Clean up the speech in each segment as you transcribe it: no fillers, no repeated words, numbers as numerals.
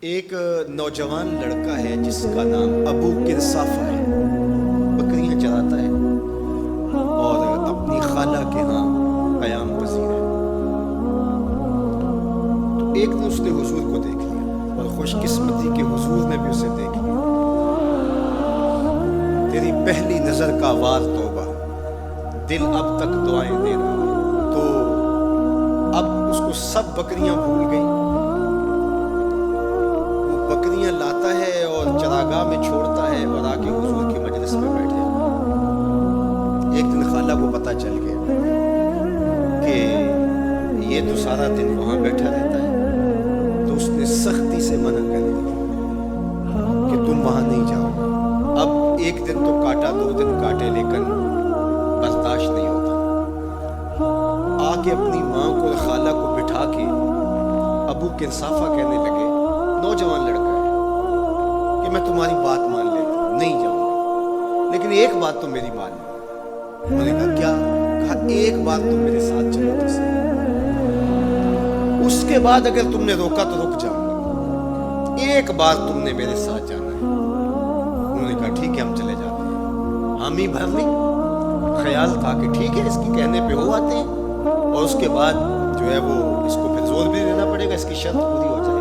ایک نوجوان لڑکا ہے جس کا نام ابو قرصافہ ہے، بکریاں چراتا ہے اور اپنی خالہ کے ہاں قیام پذیر ہے۔ تو ایک دن اس نے حضور کو دیکھ لیا اور خوش قسمتی کے حضور نے بھی اسے دیکھ لیا۔ تیری پہلی نظر کا وار توبہ، دل اب تک دعائیں دے رہا ہے۔ تو اب اس کو سب بکریاں بھول گئیں، بکریاں لاتا ہے اور چراگاہ میں چھوڑتا ہے اور آ کے حضور کی مجلس میں بیٹھے۔ ایک دن خالہ کو پتہ چل گیا کہ یہ تو سارا دن وہاں بیٹھا رہتا ہے، تو اس نے سختی سے منع کر دی کہ تم وہاں نہیں جاؤ۔ اب ایک دن تو کاٹا، 2 دن کاٹے، لیکن برداشت نہیں ہوتا۔ آ کے اپنی ماں کو اور خالہ کو بٹھا کے ابو قرصافہ کہنے لگے، نوجوان لڑکا ہے، کہ میں تمہاری بات مان لیتا ہوں، نہیں جاؤں گا، لیکن ایک بات تو میری مان لو۔ انہوں نے کہا کیا؟ کہا ایک بار تم میرے ساتھ چلو تو صحیح، اس کے بعد اگر تم نے روکا تو رک جاؤں گا، ایک بار تم نے میرے ساتھ جانا ہے۔ انہوں نے کہا ٹھیک ہے، ہم چلے جاتے ہیں۔ حامی بھر لی، خیال تھا کہ ٹھیک ہے اس کی کہنے پہ ہو آتے ہیں، اور اس کے بعد جو ہے وہ اس کو پھر زور بھی دینا پڑے گا، اس کی شرط پوری ہو جائے گی۔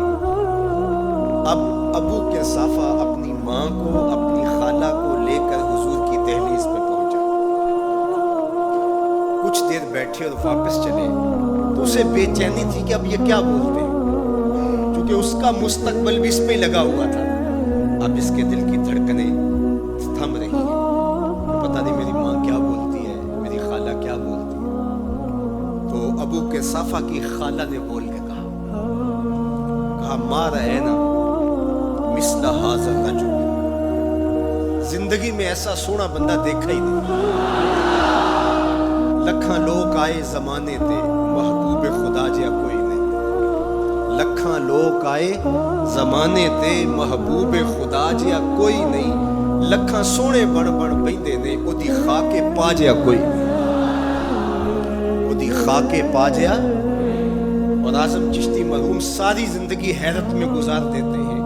اب ابو قرصافہ اپنی ماں کو، اپنی خالہ کو لے کر حضور کی دہلیز پہ پہنچا۔ کچھ دیر بیٹھے اور واپس چلے تو اسے بے چینی تھی کہ اب یہ کیا بولتے ہیں، کیونکہ اس کا مستقبل بھی اس پہ لگا ہوا تھا۔ اب اس کے دل کی دھڑکنیں تھم رہی ہیں، پتہ نہیں میری ماں کیا بولتی ہے، میری خالہ کیا بولتی ہے۔ تو ابو قرصافہ کی خالہ نے بول کے کہا ما رأینا مثل ھذا الرجل، زندگی میں ایسا سونا بندہ دیکھا ہی نہیں۔ لکھاں لوگ آئے زمانے تے، محبوب خدا جیا کوئی نہیں۔ لکھاں لوگ آئے زمانے تے، محبوب خدا جیا کوئی نہیں۔ لکھاں سونے بن بن بیندے نے، اودی خاکے پا جیا کوئی نہیں۔ اودی خاکے پا جیا۔ اور اعظم چشتی مرحوم ساری زندگی حیرت میں گزار دیتے ہیں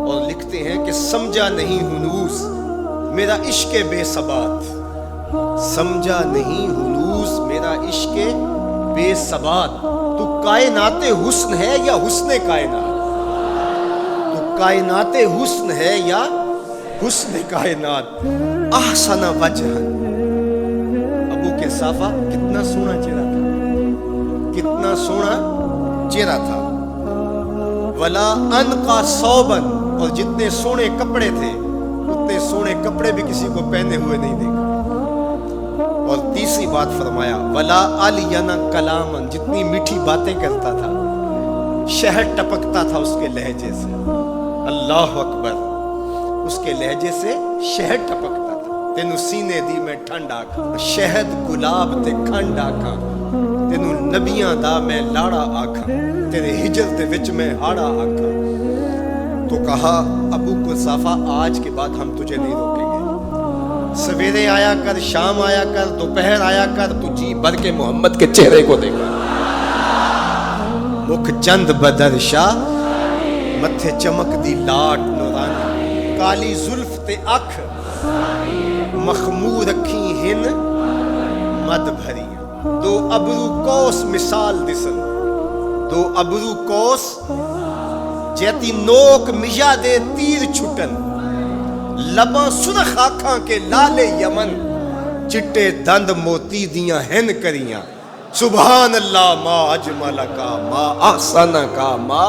اور لکھتے ہیں کہ سمجھا نہیں ہنوز میرا عشق بے ثبات، سمجھا نہیں ہنوز میرا عشق بے ثبات۔ تو کائنات حسن ہے یا حسن کائنات؟ تو کائنات حسن ہے یا حسن کائنات؟ احسن وجہ، ابو قرصافہ کتنا سونا چہرہ تھا، کتنا سونا چہرہ تھا۔ ولا انقا ثوبا، اور جتنے سونے کپڑے تھے اتنے سونے کپڑے بھی کسی کو پہنے ہوئے نہیں دیکھا۔ اور تیسری بات فرمایا ولا الین کلاما، جتنی میٹھی باتیں کرتا تھا، شہد ٹپکتا تھا اس کے لہجے سے۔ اللہ اکبر، اس کے لہجے سے شہد ٹپکتا تھا۔ تینو سینے دی میں ٹھنڈ آکھاں، شہد گلاب تے کھنڈ آکھاں، تینو نبیاں دا میں لاڑا آکھاں، تیرے ہجر دے وچ میں ہاڑا آکھاں۔ تو کہا ابو قرصافہ آج کے بعد ہم تجھے نہیں روکیں گے، سویرے آیا کر، شام آیا کر، دوپہر آیا کر، تو جی بھر کے محمد کے چہرے کو دیکھا۔ مکھ چند بدر شاہ، متھے چمک دی لاٹ نورانی، کالی زلف تے اکھ، مخمور رکھی ہن مد بھری۔ دو ابرو کوس مثال دسن، دو ابرو کوس جیتی نوک مجا دے تیر چھٹن، لباں سرخ آنکھاں کے لالے یمن، چٹے دند موتی دیاں ہن کریاں۔ سبحان اللہ ما اجمل کا، ما احسن کا، ما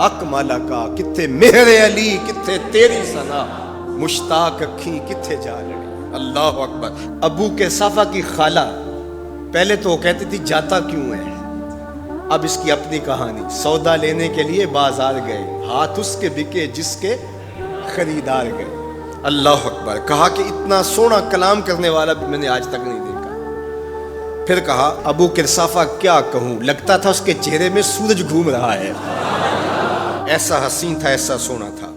اکمل کا۔ کتھے مہر علی، کتھے تیری ثنا، مشتاق اکھی کتھے جا لڑی۔ اللہ اکبر۔ ابو قرصافہ کی خالہ پہلے تو وہ کہتی تھی جاتا کیوں ہے، اب اس کی اپنی کہانی۔ سودا لینے کے لیے بازار گئے، ہاتھ اس کے بکے جس کے خریدار گئے۔ اللہ اکبر۔ کہا کہ اتنا سونا کلام کرنے والا بھی میں نے آج تک نہیں دیکھا۔ پھر کہا ابو قرصافہ کیا کہوں، لگتا تھا اس کے چہرے میں سورج گھوم رہا ہے، ایسا حسین تھا، ایسا سونا تھا۔